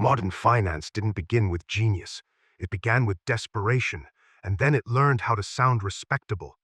Modern finance didn't begin with genius. It began with desperation, and then it learned how to sound respectable.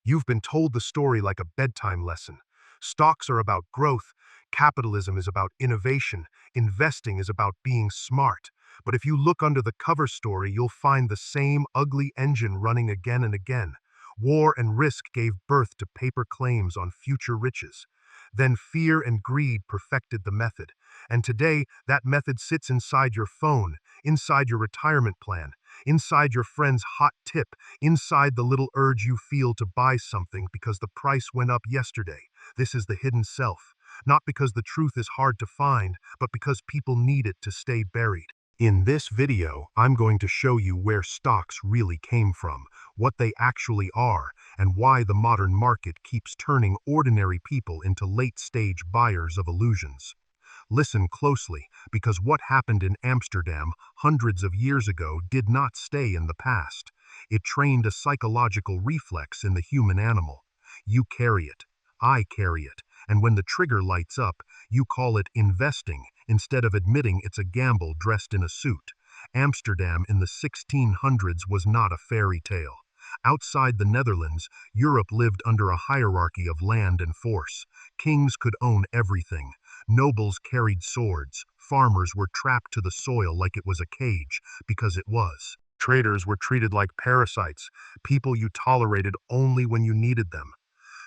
You've been told the story like a bedtime lesson. Stocks are about growth, capitalism is about innovation, investing is about being smart. But if you look under the cover story, you'll find the same ugly engine running again and again. War and risk gave birth to paper claims on future riches. Then fear and greed perfected the method. And today, that method sits inside your phone, inside your retirement plan, inside your friend's hot tip, inside the little urge you feel to buy something because the price went up yesterday. This is the hidden self. Not because the truth is hard to find, but because people need it to stay buried. In this video, I'm going to show you where stocks really came from, what they actually are, and why the modern market keeps turning ordinary people into late-stage buyers of illusions. Listen closely, because what happened in Amsterdam hundreds of years ago did not stay in the past. It trained a psychological reflex in the human animal. You carry it, I carry it, and when the trigger lights up, you call it investing instead of admitting it's a gamble dressed in a suit. Amsterdam in the 1600s was not a fairy tale. Outside the Netherlands, Europe lived under a hierarchy of land and force. Kings could own everything. Nobles carried swords. Farmers were trapped to the soil like it was a cage, because it was. Traders were treated like parasites, people you tolerated only when you needed them.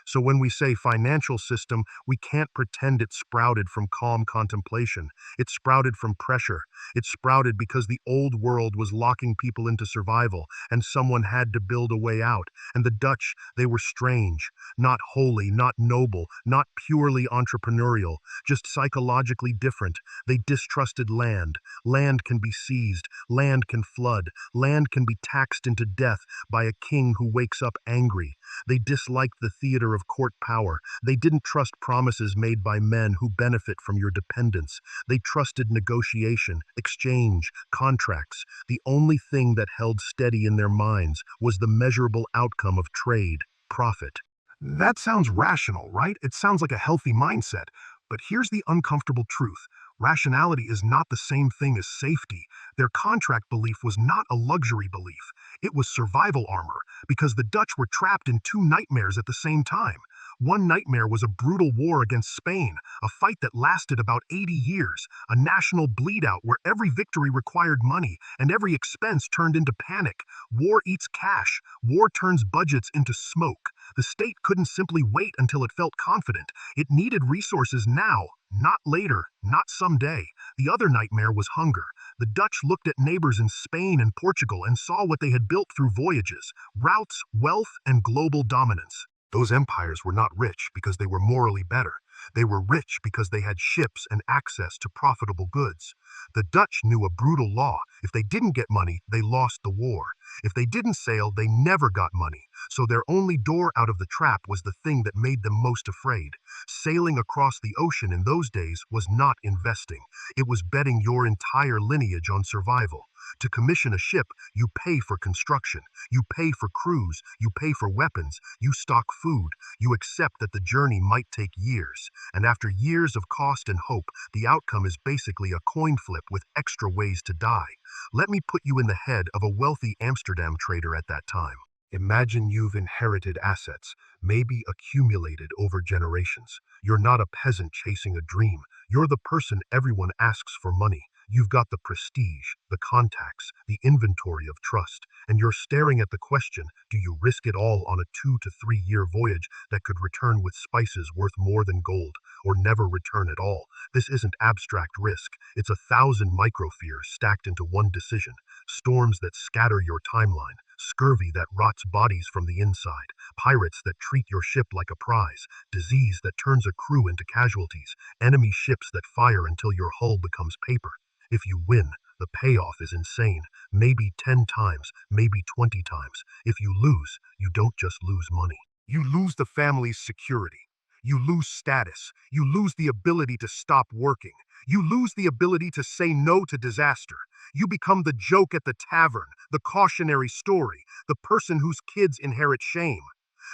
So when we say financial system, we can't pretend it sprouted from calm contemplation. It sprouted from pressure. It sprouted because the old world was locking people into survival, and someone had to build a way out. And the Dutch, they were strange, not holy, not noble, not purely entrepreneurial, just psychologically different. They distrusted land. Land can be seized. Land can flood. Land can be taxed into death by a king who wakes up angry. They disliked the theater of court power. They didn't trust promises made by men who benefit from your dependence. They trusted negotiation, exchange, contracts. The only thing that held steady in their minds was the measurable outcome of trade, profit. That sounds rational, right? It sounds like a healthy mindset. But here's the uncomfortable truth. Rationality is not the same thing as safety. Their contract belief was not a luxury belief. It was survival armor, because the Dutch were trapped in two nightmares at the same time. One nightmare was a brutal war against Spain, a fight that lasted about 80 years, a national bleed-out where every victory required money and every expense turned into panic. War eats cash. War turns budgets into smoke. The state couldn't simply wait until it felt confident. It needed resources now, not later, not someday. The other nightmare was hunger. The Dutch looked at neighbors in Spain and Portugal and saw what they had built through voyages, routes, wealth, and global dominance. Those empires were not rich because they were morally better. They were rich because they had ships and access to profitable goods. The Dutch knew a brutal law. If they didn't get money, they lost the war. If they didn't sail, they never got money. So their only door out of the trap was the thing that made them most afraid. Sailing across the ocean in those days was not investing. It was betting your entire lineage on survival. To commission a ship, you pay for construction, you pay for crews, you pay for weapons, you stock food, you accept that the journey might take years. And after years of cost and hope, the outcome is basically a coin flip with extra ways to die. Let me put you in the head of a wealthy Amsterdam trader at that time. Imagine you've inherited assets, maybe accumulated over generations. You're not a peasant chasing a dream. You're the person everyone asks for money. You've got the prestige, the contacts, the inventory of trust, and you're staring at the question, do you risk it all on a 2 to 3 year voyage that could return with spices worth more than gold, or never return at all? This isn't abstract risk. It's 1,000 microfears stacked into one decision. Storms that scatter your timeline, scurvy that rots bodies from the inside, pirates that treat your ship like a prize, disease that turns a crew into casualties, enemy ships that fire until your hull becomes paper. If you win, the payoff is insane, maybe 10 times, maybe 20 times. If you lose, you don't just lose money. You lose the family's security. You lose status. You lose the ability to stop working. You lose the ability to say no to disaster. You become the joke at the tavern, the cautionary story, the person whose kids inherit shame.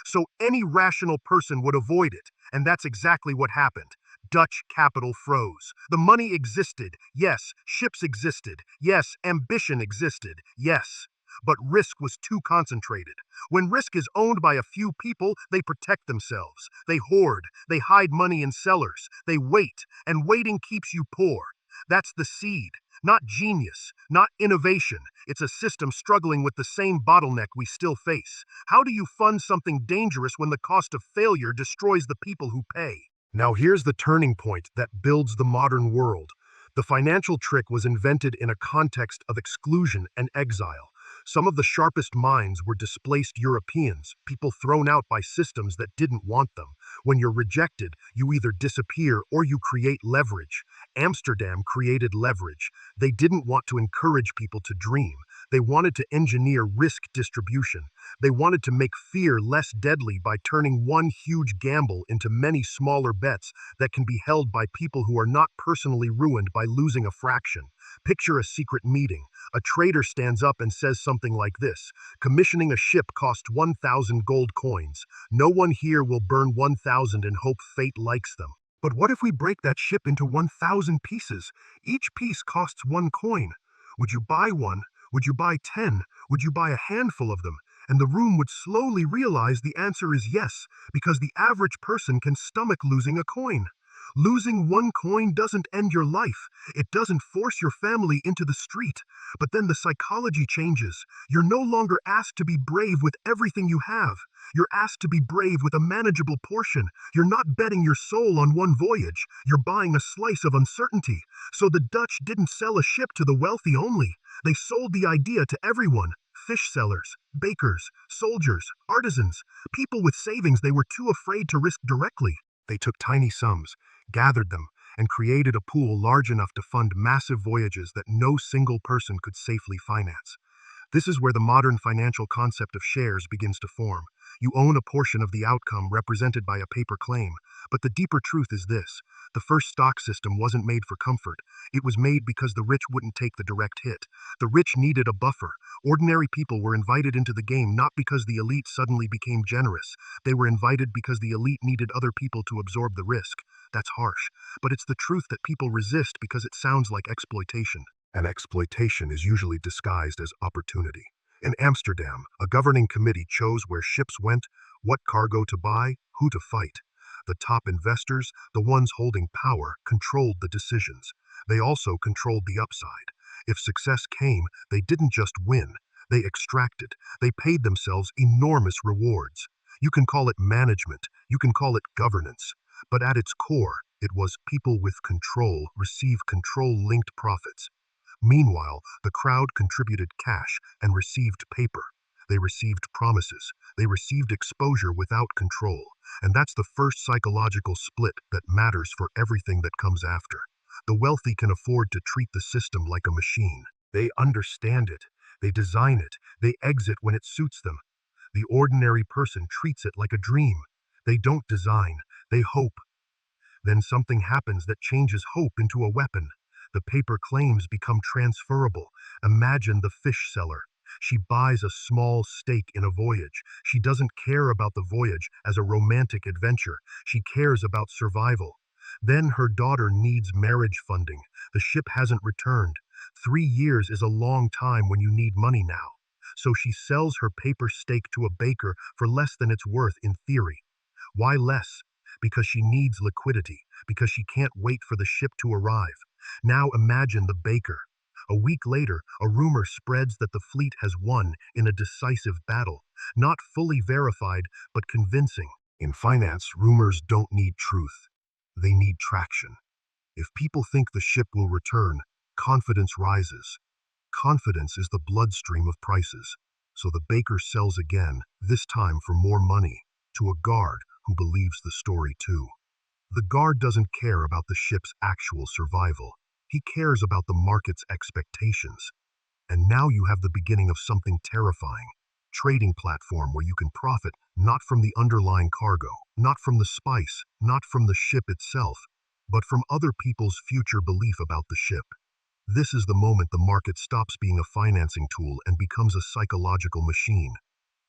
So any rational person would avoid it, and that's exactly what happened. Dutch capital froze. The money existed, yes. Ships existed, yes. Ambition existed, yes. But risk was too concentrated. When risk is owned by a few people, they protect themselves. They hoard. They hide money in cellars. They wait, and waiting keeps you poor. That's the seed. Not genius, not innovation. It's a system struggling with the same bottleneck we still face. How do you fund something dangerous when the cost of failure destroys the people who pay? Now here's the turning point that builds the modern world. The financial trick was invented in a context of exclusion and exile. Some of the sharpest minds were displaced Europeans, people thrown out by systems that didn't want them. When you're rejected, you either disappear or you create leverage. Amsterdam created leverage. They didn't want to encourage people to dream. They wanted to engineer risk distribution. They wanted to make fear less deadly by turning one huge gamble into many smaller bets that can be held by people who are not personally ruined by losing a fraction. Picture a secret meeting. A trader stands up and says something like this: commissioning a ship cost 1,000 gold coins. No one here will burn 1,000 and hope fate likes them. But what if we break that ship into 1,000 pieces? Each piece costs 1 coin. Would you buy one? Would you buy 10? Would you buy a handful of them? And the room would slowly realize the answer is yes, because the average person can stomach losing a coin. Losing 1 coin doesn't end your life. It doesn't force your family into the street. But then the psychology changes. You're no longer asked to be brave with everything you have. You're asked to be brave with a manageable portion. You're not betting your soul on one voyage. You're buying a slice of uncertainty. So the Dutch didn't sell a ship to the wealthy only. They sold the idea to everyone. Fish sellers, bakers, soldiers, artisans, people with savings they were too afraid to risk directly. They took tiny sums, gathered them, and created a pool large enough to fund massive voyages that no single person could safely finance. This is where the modern financial concept of shares begins to form. You own a portion of the outcome represented by a paper claim. But the deeper truth is this: the first stock system wasn't made for comfort. It was made because the rich wouldn't take the direct hit. The rich needed a buffer. Ordinary people were invited into the game not because the elite suddenly became generous. They were invited because the elite needed other people to absorb the risk. That's harsh, but it's the truth that people resist because it sounds like exploitation. And exploitation is usually disguised as opportunity. In Amsterdam, a governing committee chose where ships went, what cargo to buy, who to fight. The top investors, the ones holding power, controlled the decisions. They also controlled the upside. If success came, they didn't just win. They extracted. They paid themselves enormous rewards. You can call it management. You can call it governance. But at its core, it was people with control receive control-linked profits. Meanwhile, the crowd contributed cash and received paper. They received promises. They received exposure without control. And that's the first psychological split that matters for everything that comes after. The wealthy can afford to treat the system like a machine. They understand it. They design it. They exit when it suits them. The ordinary person treats it like a dream. They don't design. They hope. Then something happens that changes hope into a weapon. The paper claims become transferable. Imagine the fish seller. She buys a small stake in a voyage. She doesn't care about the voyage as a romantic adventure. She cares about survival. Then her daughter needs marriage funding. The ship hasn't returned. 3 years is a long time when you need money now. So she sells her paper stake to a baker for less than it's worth in theory. Why less? Because she needs liquidity, because she can't wait for the ship to arrive. Now imagine the baker. A week later, a rumor spreads that the fleet has won in a decisive battle. Not fully verified, but convincing. In finance, rumors don't need truth. They need traction. If people think the ship will return, confidence rises. Confidence is the bloodstream of prices. So the baker sells again, this time for more money, to a guard who believes the story too. The guard doesn't care about the ship's actual survival. He cares about the market's expectations. And now you have the beginning of something terrifying. Trading platform where you can profit not from the underlying cargo, not from the spice, not from the ship itself, but from other people's future belief about the ship. This is the moment the market stops being a financing tool and becomes a psychological machine.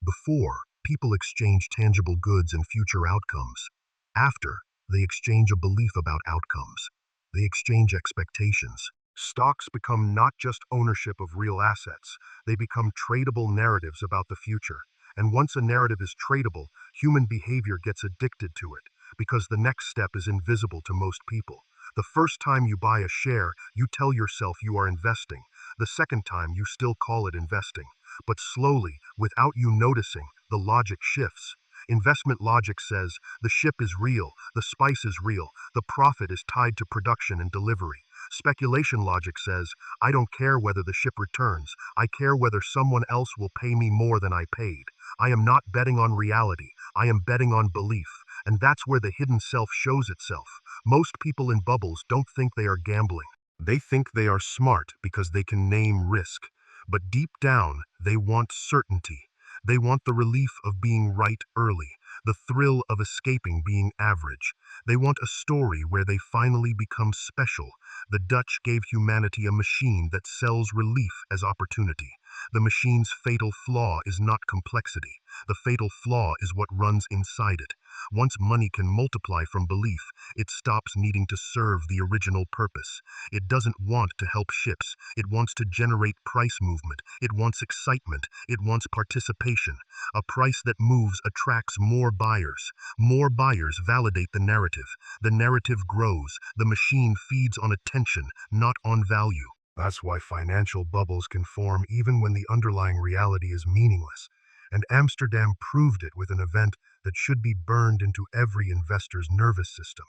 Before, people exchanged tangible goods and future outcomes. After, They exchange a belief about outcomes. They exchange expectations. Stocks become not just ownership of real assets, they become tradable narratives about the future. And once a narrative is tradable, human behavior gets addicted to it, because the next step is invisible to most people. The first time you buy a share, you tell yourself you are investing. The second time, you still call it investing. But slowly, without you noticing, the logic shifts. Investment logic says the ship is real, the spice is real, the profit is tied to production and delivery. Speculation logic says, I don't care whether the ship returns, I care whether someone else will pay me more than I paid. I am not betting on reality, I am betting on belief. And that's where the hidden self shows itself. Most people in bubbles don't think they are gambling. They think they are smart because they can name risk. But deep down, they want certainty. They want the relief of being right early, the thrill of escaping being average. They want a story where they finally become special. The Dutch gave humanity a machine that sells relief as opportunity. The machine's fatal flaw is not complexity. The fatal flaw is what runs inside it. Once money can multiply from belief, it stops needing to serve the original purpose. It doesn't want to help ships. It wants to generate price movement. It wants excitement. It wants participation. A price that moves attracts more buyers. More buyers validate the narrative. The narrative grows. The machine feeds on attention, not on value. That's why financial bubbles can form even when the underlying reality is meaningless. And Amsterdam proved it with an event that should be burned into every investor's nervous system.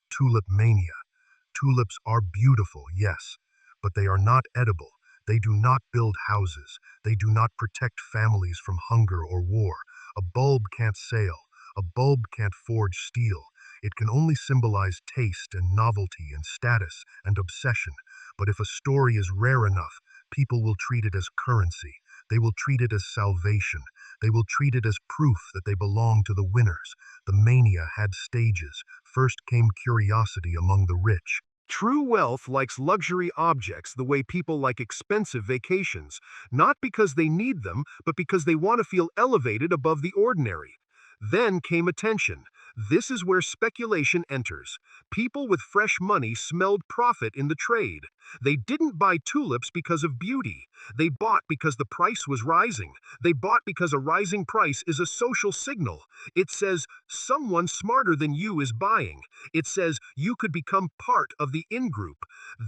Tulip mania. Tulips are beautiful, yes, but they are not edible. They do not build houses. They do not protect families from hunger or war. A bulb can't sail. A bulb can't forge steel. It can only symbolize taste and novelty and status and obsession. But if a story is rare enough, people will treat it as currency. They will treat it as salvation. They will treat it as proof that they belong to the winners. The mania had stages. First came curiosity among the rich. True wealth likes luxury objects the way people like expensive vacations, not because they need them, but because they want to feel elevated above the ordinary. Then came attention. This is where speculation enters. People with fresh money smelled profit in the trade. They didn't buy tulips because of beauty. They bought because the price was rising. They bought because a rising price is a social signal. It says someone smarter than you is buying. It says you could become part of the in-group.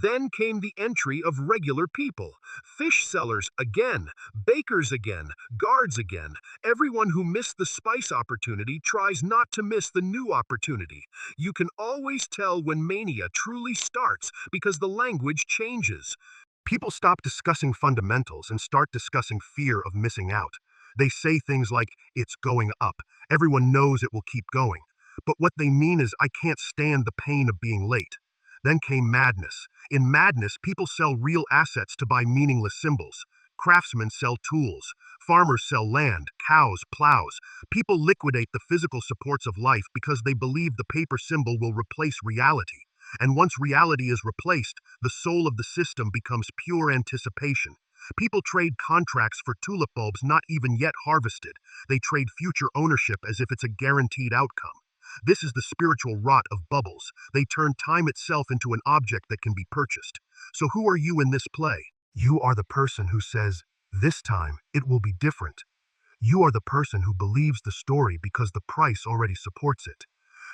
Then came the entry of regular people. Fish sellers again, bakers again, guards again. Everyone who missed the spice opportunity tries not to miss the new opportunity. You can always tell when mania truly starts because the language changes. People stop discussing fundamentals and start discussing fear of missing out. They say things like, it's going up. Everyone knows it will keep going. But what they mean is, I can't stand the pain of being late. Then came madness. In madness, people sell real assets to buy meaningless symbols. Craftsmen sell tools. Farmers sell land, cows, plows. People liquidate the physical supports of life because they believe the paper symbol will replace reality. And once reality is replaced, the soul of the system becomes pure anticipation. People trade contracts for tulip bulbs not even yet harvested. They trade future ownership as if it's a guaranteed outcome. This is the spiritual rot of bubbles. They turn time itself into an object that can be purchased. So who are you in this play? You are the person who says, this time it will be different. You are the person who believes the story because the price already supports it.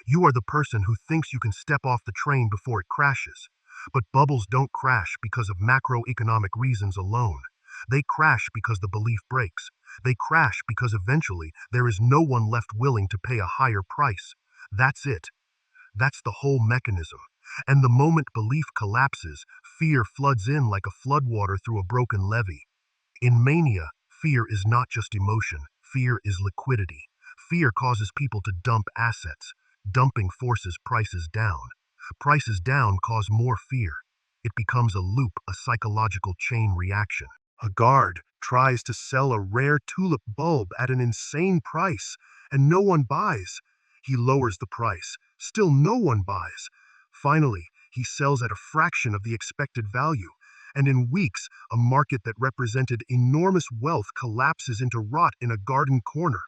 You are the person who thinks you can step off the train before it crashes. But bubbles don't crash because of macroeconomic reasons alone. They crash because the belief breaks. They crash because eventually there is no one left willing to pay a higher price. That's it. That's the whole mechanism. And the moment belief collapses, fear floods in like a floodwater through a broken levee. In mania, fear is not just emotion. Fear is liquidity. Fear causes people to dump assets. Dumping forces prices down. Prices down cause more fear. It becomes a loop, a psychological chain reaction. A guard tries to sell a rare tulip bulb at an insane price, and no one buys. He lowers the price. Still no one buys. Finally, he sells at a fraction of the expected value. And in weeks, a market that represented enormous wealth collapses into rot in a garden corner.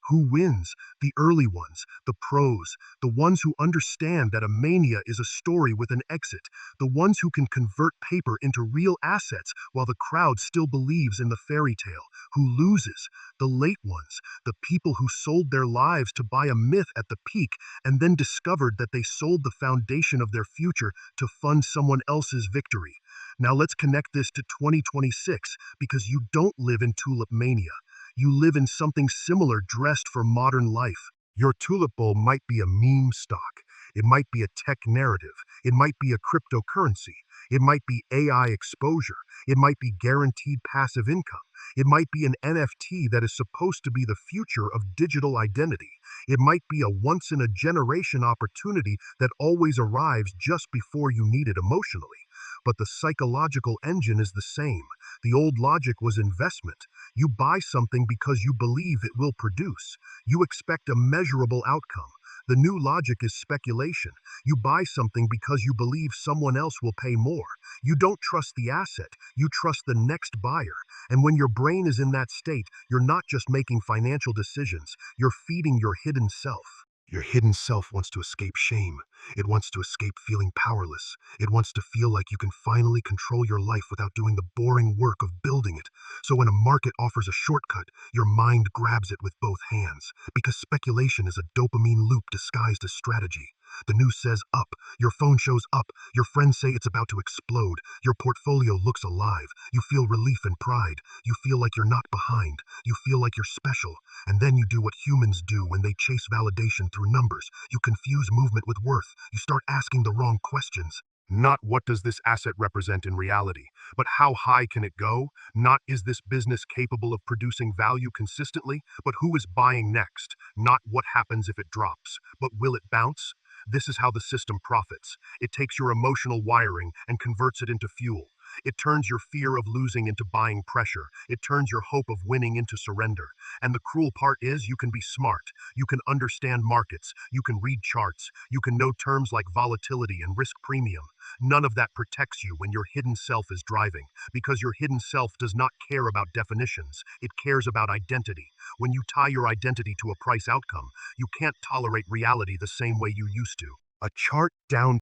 Who wins? The early ones, the pros, the ones who understand that a mania is a story with an exit, the ones who can convert paper into real assets while the crowd still believes in the fairy tale. Who loses? The late ones, the people who sold their lives to buy a myth at the peak and then discovered that they sold the foundation of their future to fund someone else's victory. Now let's connect this to 2026 because you don't live in tulip mania. You live in something similar dressed for modern life. Your tulip bulb might be a meme stock. It might be a tech narrative. It might be a cryptocurrency. It might be AI exposure. It might be guaranteed passive income. It might be an NFT that is supposed to be the future of digital identity. It might be a once in a generation opportunity that always arrives just before you need it emotionally. But the psychological engine is the same. The old logic was investment. You buy something because you believe it will produce. You expect a measurable outcome. The new logic is speculation. You buy something because you believe someone else will pay more. You don't trust the asset, you trust the next buyer. And when your brain is in that state, you're not just making financial decisions, you're feeding your hidden self. Your hidden self wants to escape shame. It wants to escape feeling powerless. It wants to feel like you can finally control your life without doing the boring work of building it. So when a market offers a shortcut, your mind grabs it with both hands. Because speculation is a dopamine loop disguised as strategy. The news says up, your phone shows up, your friends say it's about to explode, your portfolio looks alive, you feel relief and pride, you feel like you're not behind, you feel like you're special, and then you do what humans do when they chase validation through numbers. You confuse movement with worth. You start asking the wrong questions. Not what does this asset represent in reality, but how high can it go? Not is this business capable of producing value consistently, but who is buying next? Not what happens if it drops, but will it bounce? This is how the system profits. It takes your emotional wiring and converts it into fuel. It turns your fear of losing into buying pressure. It turns your hope of winning into surrender. And the cruel part is you can be smart. You can understand markets. You can read charts. You can know terms like volatility and risk premium. None of that protects you when your hidden self is driving, because your hidden self does not care about definitions. It cares about identity. When you tie your identity to a price outcome, you can't tolerate reality the same way you used to. A chart down